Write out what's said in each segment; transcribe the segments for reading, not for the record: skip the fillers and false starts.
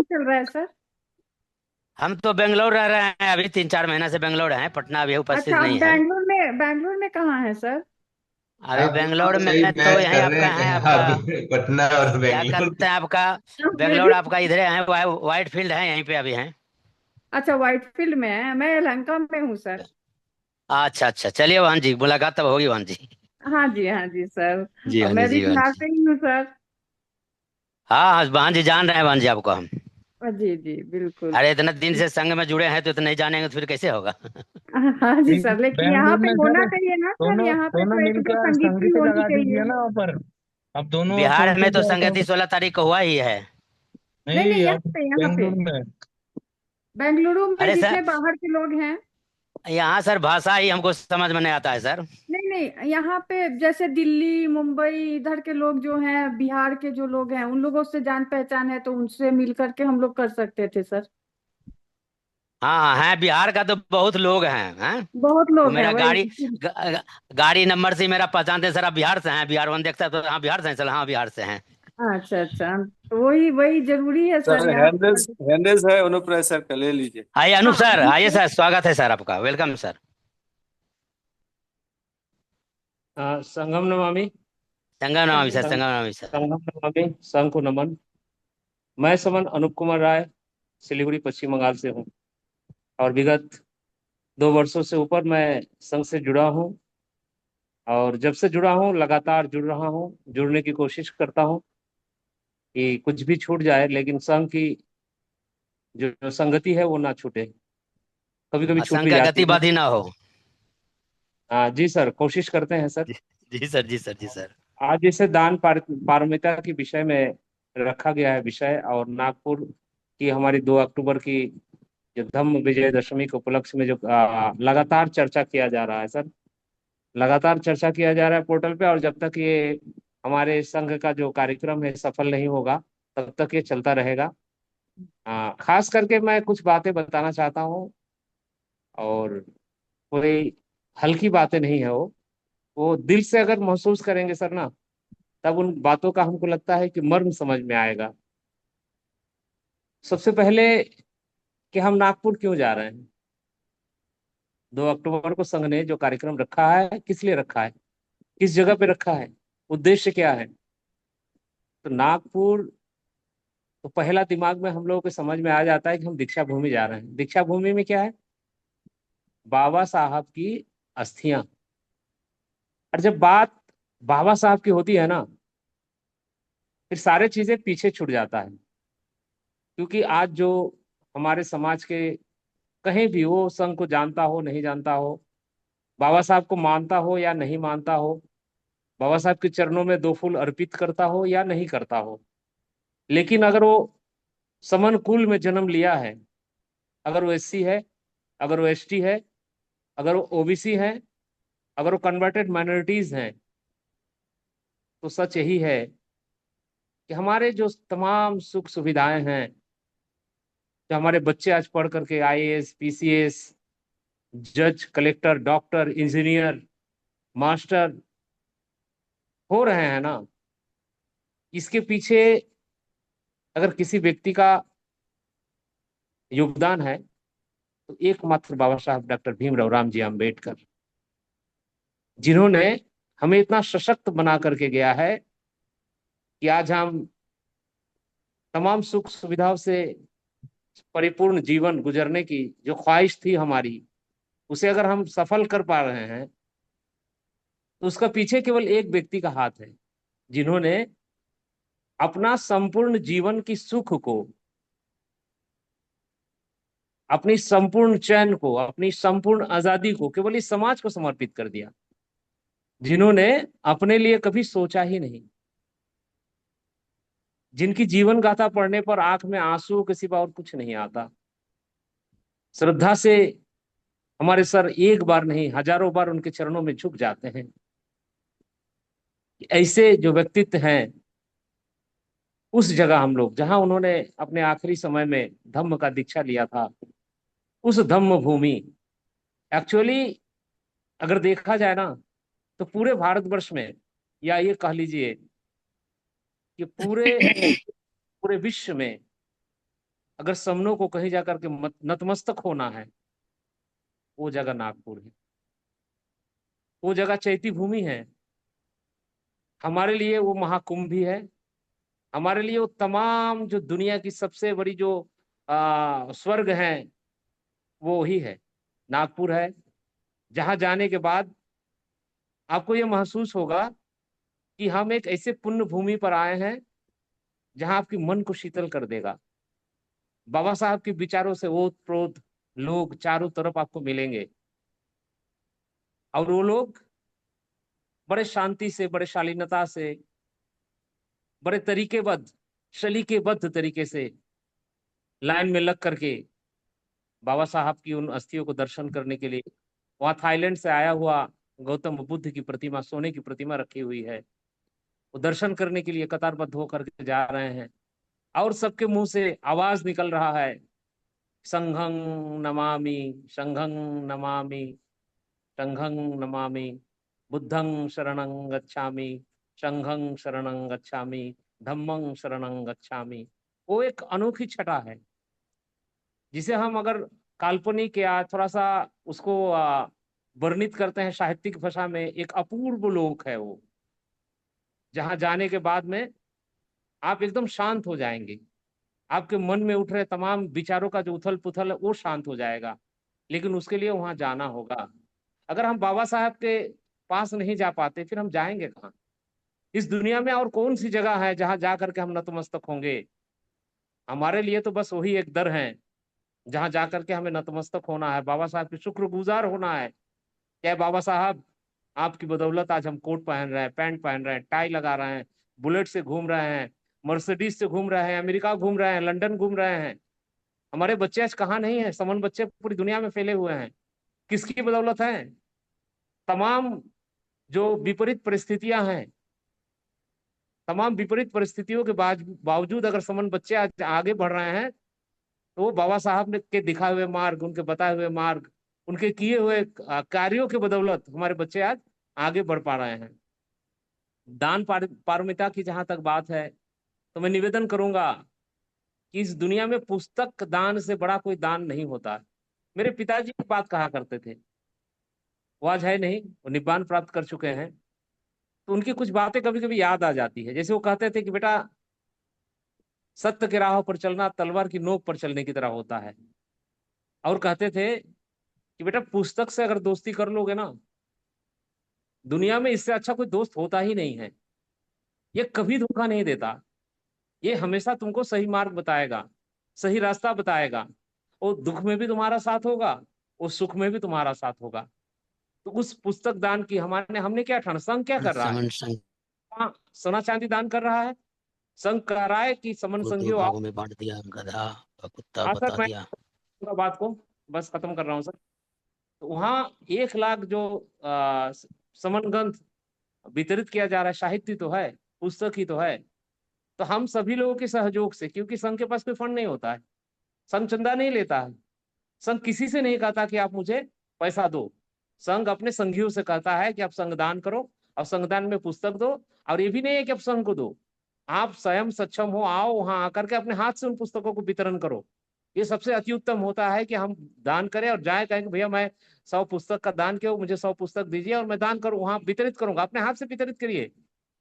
चल रहा है सर? हम तो बेंगलोर रह रहे हैं। अभी 3-4 महीने से बेंगलोर हैं। पटना अभी अच्छा, उपस्थित आप नहीं है। बैंगलोर में कहाँ है सर? अभी आप बेंगलोर बिल्कुल में सही तो मैच यहीं कर रहे आपका है हैं आपका। आप। पटना और क्या बेंगलोर। कहते हैं आपका। मैं बेंगलोर भी। आपका इधर है, वाइट फील्ड है, यहीं पे अभी हैं। अच्छा, व्हाइट फील्ड में है, मैं यलहंका में हूँ सर। अच्छा अच्छा, चलिए वहान जी, मुलाकात तब होगी वहान जी। हाँ जी सर। जी और हाँ जी, मैं भी जी हाँ बिहार जी। से ही हूँ सर। हाँ हाँ वहान जी, जान रहे हैं वहान जी आपको हम। जी जी बिल्कुल। अरे इतना दिन से संग में जुड़े हैं तो नहीं जानेंगे तो फिर कैसे होगा। हाँ जी सर, लेकिन यहाँ बैंगलोर पे में होना सर चाहिए ना सर, दोनों यहाँ पे दोनों तो एक दो मिलकर संगीत संगीत होनी लगा दीजिए चाहिए। ना वहाँ पर। अब दोनों बिहार सोचते में तो क्या संगति सब। 16 तारीख को हुआ ही है। नहीं नहीं, नहीं, यहाँ अब पे यहाँ पे बेंगलुरु में। बेंगलुरु में अरे सर, जितने बाहर के लोग हैं। यहाँ सर भाषा ही हमको समझ में नहीं आता है सर। नहीं नहीं, यहाँ पे जैसे दिल्ली मुंबई इधर के लोग जो हैं, बिहार के जो लोग हैं, उन लोगों से जान पहचान है तो उनसे मिल करके हम लोग कर सकते थे सर। हाँ हाँ है, बिहार का तो बहुत लोग हैं। बहुत वो लोग हैं मेरा वही। गाड़ी नंबर से ही मेरा पहचानते हैं, सर आप बिहार से हैं, बिहार वन देखता है तो हाँ बिहार से हैं, चल हाँ बिहार से हैं। अच्छा अच्छा, तो वही वही जरूरी है सर सर यहाँ हैंडल्स पे। हैंडल्स है ओनोप्रेसर का, ले लीजिए। आइए अनूप हाँ सर, आइए सर, स्वागत है सर आपका, वेलकम सर। संगम नमामि। संगम नमामि सर, संग, संगम नमामि सर। संगम नमामि, संघ को नमन। मैं समन अनूप कुमार राय, सिलीगुड़ी पश्चिम बंगाल से हूँ। और विगत 2 वर्षों से ऊपर मैं संघ से जुड़ा हूँ। और जब से जुड़ा हूँ लगातार जुड़ रहा हूँ, जुड़ने की कोशिश करता हूँ कि कुछ भी छूट जाए लेकिन संघ की जो संगति है वो ना छूटे। कभी कभी छूट संघ भी का जाती है। गतिबाधी ना हो। हाँ जी सर, कोशिश करते हैं सर। जी, जी सर, जी सर, जी सर। आज इसे पारमिता के विषय में रखा गया है विषय, और नागपुर की हमारी 2 अक्टूबर की जो धम्म विजयदशमी के उपलक्ष्य में जो लगातार चर्चा किया जा रहा है सर। लगातार चर्चा किया जा रहा है पोर्टल पे, और जब तक ये हमारे संघ का जो कार्यक्रम है सफल नहीं होगा तब तक ये चलता रहेगा। खास करके मैं कुछ बातें बताना चाहता हूँ, और कोई हल्की बातें नहीं है वो दिल से अगर महसूस करेंगे सर ना, तब उन बातों का हमको लगता है कि मर्म समझ में आएगा। सबसे पहले कि हम नागपुर क्यों जा रहे हैं। 2 अक्टूबर को संघ ने जो कार्यक्रम रखा है किस लिए रखा है, किस जगह पे रखा है, उद्देश्य क्या है। तो नागपुर, तो पहला दिमाग में हम लोगों को समझ में आ जाता है कि हम दीक्षा भूमि जा रहे हैं। दीक्षा भूमि में क्या है, बाबा साहब की अस्थियां। और जब बात बाबा साहब की होती है ना, फिर सारे चीजें पीछे छूट जाता है। क्योंकि आज जो हमारे समाज के कहीं भी वो संघ को जानता हो नहीं जानता हो, बाबा साहब को मानता हो या नहीं मानता हो, बाबा साहब के चरणों में 2 फूल अर्पित करता हो या नहीं करता हो, लेकिन अगर वो समन कुल में जन्म लिया है, अगर वो एससी है, अगर वो एसटी है, अगर वो ओबीसी है, अगर वो कन्वर्टेड माइनॉरिटीज हैं, तो सच यही है कि हमारे जो तमाम सुख सुविधाएं हैं, जो हमारे बच्चे आज पढ़ करके आईएएस पीसीएस जज कलेक्टर डॉक्टर इंजीनियर मास्टर हो रहे हैं ना, इसके पीछे अगर किसी व्यक्ति का योगदान है तो एकमात्र बाबा साहब डॉक्टर भीमराव राम जी अम्बेडकर, जिन्होंने हमें इतना सशक्त बना करके गया है कि आज हम तमाम सुख सुविधाओं से परिपूर्ण जीवन गुजरने की जो ख्वाहिश थी हमारी, उसे अगर हम सफल कर पा रहे हैं तो उसका पीछे केवल एक व्यक्ति का हाथ है, जिन्होंने अपना संपूर्ण जीवन की सुख को, अपनी संपूर्ण चैन को, अपनी संपूर्ण आजादी को केवल इस समाज को समर्पित कर दिया, जिन्होंने अपने लिए कभी सोचा ही नहीं, जिनकी जीवन गाथा पढ़ने पर आंख में आंसू के सिवा और कुछ नहीं आता। श्रद्धा से हमारे सर एक बार नहीं हजारों बार उनके चरणों में झुक जाते हैं। ऐसे जो व्यक्तित्व हैं, उस जगह हम लोग जहां उन्होंने अपने आखिरी समय में धम्म का दीक्षा लिया था, उस धम्म भूमि, एक्चुअली अगर देखा जाए ना, तो पूरे भारतवर्ष में, या ये कह लीजिए कि पूरे पूरे विश्व में अगर समनों को कहीं जाकर के नतमस्तक होना है, वो जगह नागपुर है, वो जगह चैती भूमि है। हमारे लिए वो महाकुंभ भी है, हमारे लिए वो तमाम जो दुनिया की सबसे बड़ी जो स्वर्ग है वो ही है, नागपुर है। जहां जाने के बाद आपको ये महसूस होगा कि हम एक ऐसे पुण्य भूमि पर आए हैं जहां आपके मन को शीतल कर देगा। बाबा साहब के विचारों से ओत प्रोत लोग चारों तरफ आपको मिलेंगे, और वो लोग बड़े शांति से, बड़े शालीनता से, बड़े तरीकेबद्ध, सलीकेबद्ध तरीके से लाइन में लग करके बाबा साहब की उन अस्थियों को दर्शन करने के लिए, वहां थाईलैंड से आया हुआ गौतम बुद्ध की प्रतिमा, सोने की प्रतिमा रखी हुई है, वो दर्शन करने के लिए कतारबद्ध होकर के जा रहे हैं। और सबके मुंह से आवाज निकल रहा है, संघं नमामि, संघं नमामि, संघं नमामि, बुद्धं शरणं गच्छामि, संघं शरणं गच्छामि, धम्मं शरणं गच्छामि। वो एक अनोखी छटा है जिसे हम अगर काल्पनिक या थोड़ा सा उसको वर्णित करते हैं साहित्यिक भाषा में, एक अपूर्व लोक है वो, जहां जाने के बाद में आप एकदम शांत हो जाएंगे। आपके मन में उठ रहे तमाम विचारों का जो उथल पुथल है वो शांत हो जाएगा। लेकिन उसके लिए वहां जाना होगा। अगर हम बाबा साहब के पास नहीं जा पाते फिर हम जाएंगे कहाँ? इस दुनिया में और कौन सी जगह है जहां जा करके हम नतमस्तक होंगे? हमारे लिए तो बस वही एक दर है जहां जा करके हमें नतमस्तक होना है, बाबा साहब के शुक्रगुजार होना है। क्या बाबा साहब, आपकी बदौलत आज हम कोट पहन रहे हैं, पैंट पहन रहे हैं, टाई लगा रहे हैं, बुलेट से घूम रहे हैं, मर्सिडीज से घूम रहे हैं, अमेरिका घूम रहे हैं, लंदन घूम रहे हैं। हमारे बच्चे आज कहाँ नहीं है? समन बच्चे पूरी दुनिया में फैले हुए हैं। किसकी बदौलत है? तमाम जो विपरीत परिस्थितियां हैं, तमाम विपरीत परिस्थितियों के बावजूद अगर समन बच्चे आज आगे बढ़ रहे हैं तो वो बाबा साहब ने के दिखाए हुए मार्ग, उनके बताए हुए मार्ग, उनके किए हुए कार्यों के बदौलत हमारे बच्चे आज आगे बढ़ पा रहे हैं। दान पारमिता की जहां तक बात है तो मैं निवेदन करूंगा कि इस दुनिया में पुस्तक दान से बड़ा कोई दान नहीं होता। मेरे पिताजी एक बात कहा करते थे, वो आज है नहीं, वो निब्बान प्राप्त कर चुके हैं। तो उनकी कुछ बातें कभी कभी याद आ जाती है। जैसे वो कहते थे कि बेटा, सत्य के राह पर चलना तलवार की नोक पर चलने की तरह होता है। और कहते थे कि बेटा, पुस्तक से अगर दोस्ती कर लोगे ना, दुनिया में इससे अच्छा कोई दोस्त होता ही नहीं है। ये कभी धोखा नहीं देता, ये हमेशा तुमको सही मार्ग बताएगा, सही रास्ता बताएगा। वो दुख में भी तुम्हारा साथ होगा, वो सुख में भी तुम्हारा साथ होगा। तो उस पुस्तक दान की हमारे हमने क्या ठाना? संघ क्या कर रहा है? समन संघ हाँ, सोना चांदी दान कर रहा है। संघ कह रहा है कि समन को दो संघियों आओ। भागों में बांट दिया, गधा और कुत्ता हाँ सर, बता मैं दिया। पूरा बात को बस खत्म कर रहा हूँ सर। तो वहाँ 1 लाख जो समन ग्रंथ वितरित किया जा रहा है, साहित्य तो है, पुस्तक ही तो है। तो हम सभी लोगों के सहयोग से, क्योंकि संघ के पास कोई फंड नहीं होता है, संघ चंदा नहीं लेता है, संघ किसी से नहीं कहता कि आप मुझे पैसा दो। संघ अपने संघियों से कहता है कि आप संघदान करो, और संघदान में पुस्तक दो। और ये भी नहीं है कि आप संघ को दो, आप स्वयं सक्षम हो, आओ वहां आकर के अपने हाथ से उन पुस्तकों को वितरण करो। ये सबसे अति उत्तम होता है कि हम दान करें और जाए कहेंगे भैया मैं 100 पुस्तक का दान किया, मुझे 100 पुस्तक दीजिए और मैं दान करूँ, वहां वितरित करूंगा। अपने हाथ से वितरित करिए।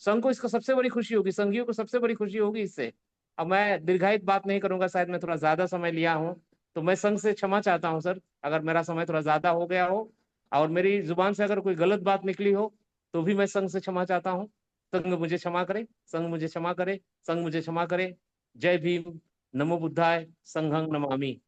संघ को इसका सबसे बड़ी खुशी होगी, संघियों को सबसे बड़ी खुशी होगी इससे। अब मैं दीर्घायित बात नहीं करूंगा, शायद मैं थोड़ा ज्यादा समय लिया हूँ, तो मैं संघ से क्षमा चाहता हूँ सर, अगर मेरा समय थोड़ा ज्यादा हो गया हो और मेरी जुबान से अगर कोई गलत बात निकली हो तो भी मैं संघ से क्षमा चाहता हूँ। संघ मुझे क्षमा करे, संघ मुझे क्षमा करे, संघ मुझे क्षमा करे। जय भीम, नमो बुद्धाय, संघं नमामि।